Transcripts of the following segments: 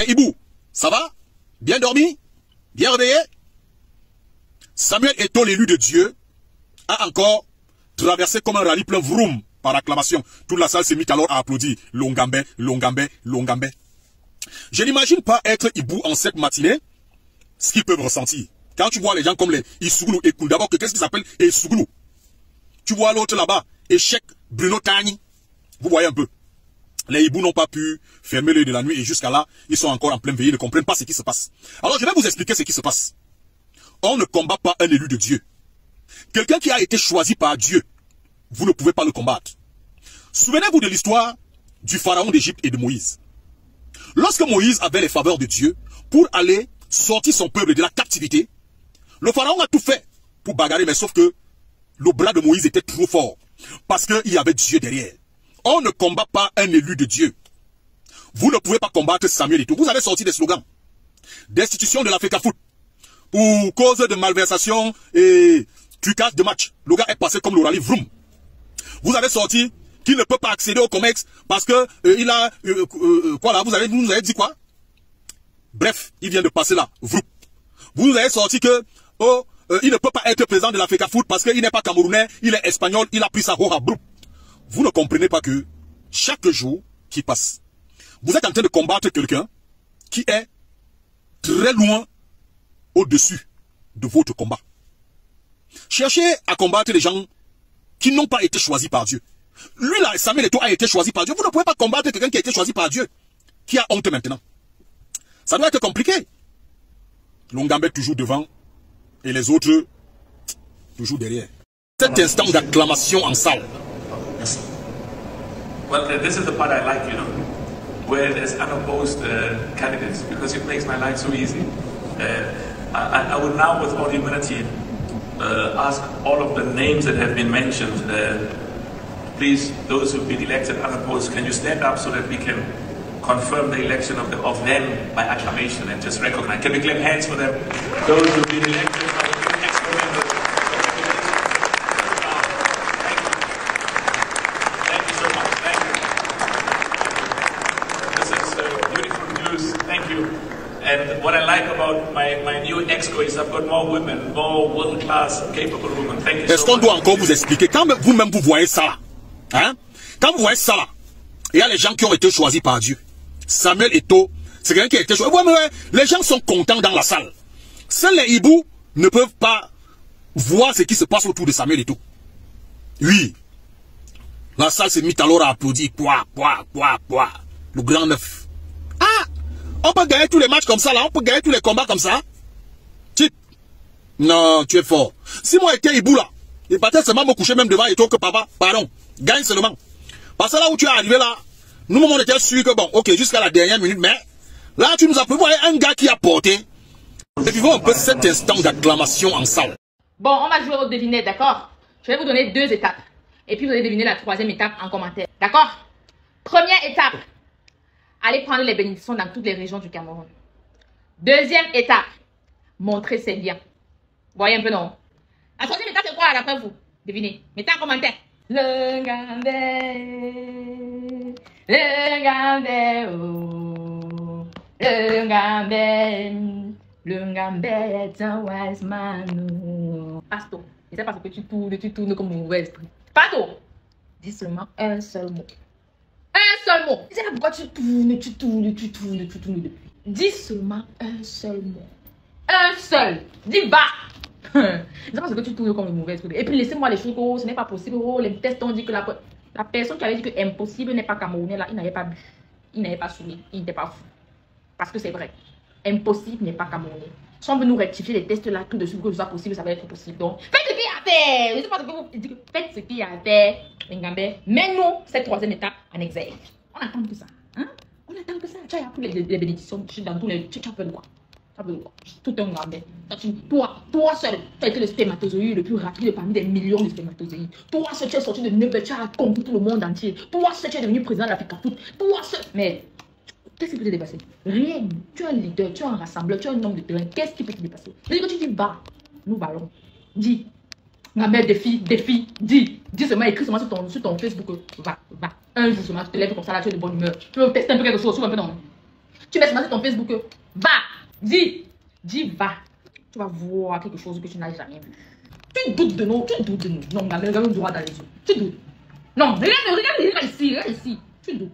Ibou, ça va? Bien dormi? Bien réveillé? Samuel Eto'o, l'élu de Dieu, a encore traversé comme un rallye plein vroom par acclamation. Toute la salle s'est mise alors à applaudir. Longambe, Longambe, Longambe. Je n'imagine pas être Ibou en cette matinée, ce qu'ils peuvent ressentir. Quand tu vois les gens comme les Issougou et Koul, d'abord, qu'est-ce qu'ils s'appelle Issougou? Tu vois l'autre là-bas, Échec, Bruno Tani. Vous voyez un peu. Les hiboux n'ont pas pu fermer l'œil de la nuit et jusqu'à là, ils sont encore en pleine veillée, ils ne comprennent pas ce qui se passe. Alors je vais vous expliquer ce qui se passe. On ne combat pas un élu de Dieu. Quelqu'un qui a été choisi par Dieu, vous ne pouvez pas le combattre. Souvenez-vous de l'histoire du pharaon d'Égypte et de Moïse. Lorsque Moïse avait les faveurs de Dieu pour aller sortir son peuple de la captivité, le pharaon a tout fait pour bagarrer, mais sauf que le bras de Moïse était trop fort parce qu'il y avait Dieu derrière. On ne combat pas un élu de Dieu. Vous ne pouvez pas combattre Samuel Eto'o. Vous avez sorti des slogans. Destitution de l'Africa Foot. Pour cause de malversation et trucage de match. Le gars est passé comme le rallye vroom. Vous avez sorti qu'il ne peut pas accéder au COMEX parce que il a... quoi là, vous nous avez dit quoi? Bref, il vient de passer là. Vroom. Vous nous avez sorti que... il ne peut pas être président de l'Africa Foot parce qu'il n'est pas camerounais, il est espagnol, il a pris sa roha. Vous ne comprenez pas que chaque jour qui passe, vous êtes en train de combattre quelqu'un qui est très loin au-dessus de votre combat. Cherchez à combattre les gens qui n'ont pas été choisis par Dieu. Lui là, Samuel Eto'o a été choisi par Dieu. Vous ne pouvez pas combattre quelqu'un qui a été choisi par Dieu, qui a honte maintenant. Ça doit être compliqué. Longambe toujours devant et les autres toujours derrière. Cet instant d'acclamation en salle. Well, this is the part I like, you know, where there's unopposed candidates, because it makes my life so easy. I would now, with all humility, ask all of the names that have been mentioned, please, those who've been elected unopposed, can you stand up so that we can confirm the election of them by acclamation and just recognize? Can we clap hands for them? Those who've been elected by the extra members. And what I like about my new exco is I've got more women, more world-class, capable women. Thank you so much. Est-ce qu'on doit encore vous expliquer? Quand vous-même vous voyez ça là, hein? Quand vous voyez ça là, il y a les gens qui ont été choisis par Dieu. Samuel Eto'o, c'est quelqu'un qui a été choisi. Ouais, mais les gens sont contents dans la salle. Seuls les hiboux ne peuvent pas voir ce qui se passe autour de Samuel Eto'o. Oui. La salle s'est mise alors à applaudir. Quoi. Le grand neuf. On peut gagner tous les matchs comme ça, là. On peut gagner tous les combats comme ça. Non, tu es fort. Si moi j'étais hibou là, et peut-être seulement me coucher même devant et toi que papa, pardon, gagne seulement. Parce que là où tu es arrivé là, nous on était sûr que bon, ok, jusqu'à la dernière minute, mais là tu nous as prévu un gars qui a porté. Et vivons un peu cet instant d'acclamation en salle. Bon, on va jouer au devinette, d'accord? Je vais vous donner 2 étapes. Et puis vous allez deviner la 3e étape en commentaire. D'accord? Première étape. Allez prendre les bénédictions dans toutes les régions du Cameroun. 2e étape, montrer ses liens. Voyez un peu, non? La 3e étape, c'est quoi d'après vous? Devinez. Mettez en commentaire. Le Gambé, oh. Le Gambé est un wise man. Pasto, je sais pas ce que tu tournes comme un mauvais esprit. Pasto, dis seulement un seul mot. Un seul mot. Je sais pas pourquoi tu tournes depuis. Dis seulement un seul mot. Un seul. Dis va. Je sais pas ce que tu tournes comme une mauvaise truc. Et puis laissez-moi les choses. Oh, ce n'est pas possible. Oh, les tests ont dit que la personne qui avait dit que impossible n'est pas camerounais là, il n'avait pas bu. Il n'avait pas saoulé. Il n'était pas fou. Parce que c'est vrai. Impossible n'est pas camerounais. Si on veut nous rectifier les tests là tout de suite, que ce soit possible, ça va être possible. Donc, faites ce qu'il y a à faire. Je sais pas ce que vous dites. Faites ce qu'il y a à faire. Mais nous, cette 3e étape en exergue. On attend que ça. Hein? On attend que ça. Tu as appris les bénédictions dans tous les... Tu as fait quoi? Tu as fait quoi? Tout un Gambé. Toi seul, tu as été le spermatozoïde le plus rapide parmi des millions de spermatozoïdes. Toi seul, tu es sorti de Nebel, tu as conquis tout le monde entier. Toi seul, tu es devenu président de l'Africa Foot. Toi seul. Mais qu'est-ce qui peut te dépasser? Rien. Tu es un leader, tu es un rassembleur, tu es un homme de terrain. Qu'est-ce qui peut te dépasser? C'est que tu dis va. Nous ballons. Dis. Ma mère défi, dis seulement, écris seulement sur ton Facebook, va. Un jour seulement, tu te lèves comme ça, là, tu es de bonne humeur. Tu veux tester un peu quelque chose, un peu non. Tu mets sur ton Facebook. Va, dis, va. Tu vas voir quelque chose que tu n'as jamais vu. Tu doutes de nous, Non, regarde le droit dans les yeux. Tu doutes. Non, regarde ici. Tu doutes.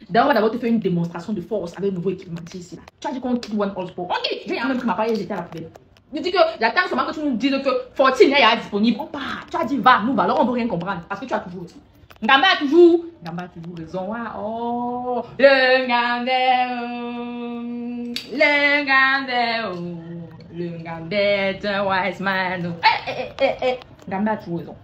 D'ailleurs, on va d'abord te faire une démonstration de force avec le nouveau équipementier ici. Là. Tu as dit qu'on quitte One All Sport. Ok, j'ai même pris ma paille et j'étais à la poubelle. Je dis que j'attends seulement que tu nous dises que Fortune est disponible. On part. Tu as dit va, nous allons, on ne peut rien comprendre. Parce que tu as toujours raison. Ngamba a toujours raison. Oh, le Ngamba est un wise man. Ngamba a toujours raison.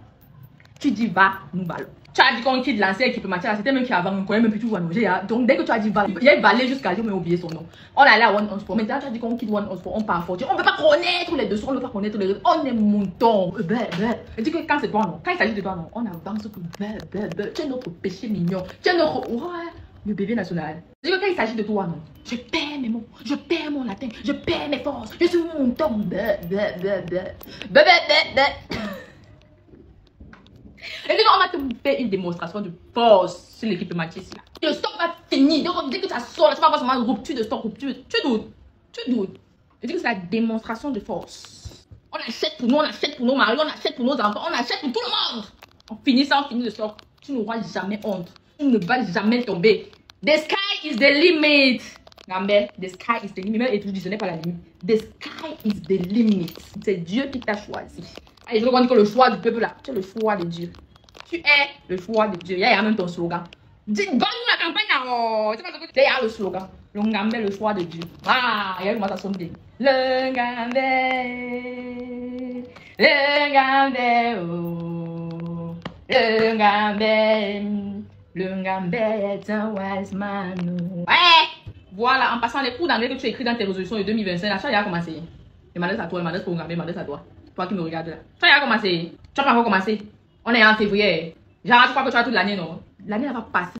Tu dis va, nous allons. Tu as dit qu'on quitte l'ancien équipementier, c'était même qui avant, on connaît même plus tout va nous. Donc dès que tu as dit va, j'ai valé jusqu'à dire, mais oublié son nom. On allait à One On Sport. Maintenant, tu as dit qu'on quitte One On Sport, on part fort. On ne peut pas connaître les dessous, on ne peut pas connaître les réseaux. On est mouton. Je dis que quand c'est toi, non. Quand il s'agit de toi, non. On avance que tu es notre péché mignon. Tu es notre. Ouais, le bébé national. Je dis que quand il s'agit de toi, non. Je perds mes mots, je perds mon latin, je perds mes forces. Je suis mouton. Et donc, on va te faire une démonstration de force sur l'équipementier ici. Le stock va finir. Donc, dès que ça sort, là, tu vas voir seulement rupture de stock, rupture. Tu doutes. Je dis que c'est la démonstration de force. On achète pour nous, on achète pour nos maris, on achète pour nos enfants, on achète pour tout le monde. On finit le stock. Tu n'auras jamais honte. Tu ne vas jamais tomber. The sky is the limit. Ngambé, the sky is the limit. Même et tout dit, ce n'est pas la limite. The sky is the limit. C'est Dieu qui t'a choisi. Allez, je veux qu'on dise que le choix du peuple là, tu es le choix de Dieu. Tu es le choix de Dieu. Il y a même ton slogan. Donne-nous la campagne là. Il y a le slogan. Le Ngambé, le choix de Dieu. Ah, il y a comment ça sonne bien. Le Ngambé est un wise man. Ouais. Voilà, en passant les cours d'anglais que tu écris dans tes résolutions de 2025, là, ça y a commencé. Je m'adresse à toi, je m'adresse pour Ngambé, je m'adresse à toi. Toi qui me regardes là. Ça y a commencé. Tu n'as pas encore commencé. On est en février. Genre, tu crois que tu as toute l'année, non? L'année, elle va passer.